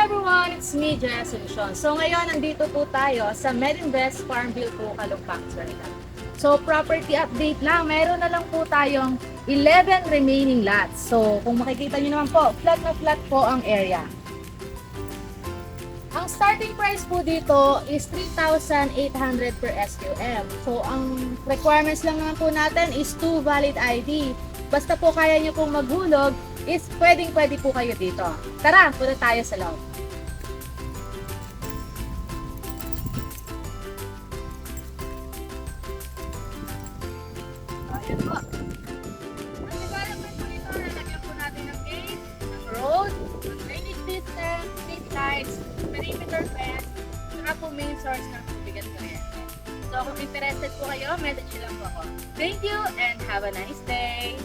everyone! It's me, Jess Solution. So ngayon, nandito po tayo sa Medinvest Farmville po, Caloocan. So property update lang, meron na lang po tayong 11 remaining lots. So kung makikita nyo naman po, flat na flat po ang area. Ang starting price po dito is 3,800 per SQM. So ang requirements lang naman po natin is 2 valid ID. Basta po kaya nyo pong maghulog, is pwede po kayo dito. Tara, punta tayo sa loob. Ayan po. Ang development po nito, nalagyan po natin ng gate, ng road, ng drainage system, street lights, perimeter fence, saka po main source ng tubig at kuryente. So kung interested po kayo, message lang po ako. Thank you and have a nice day!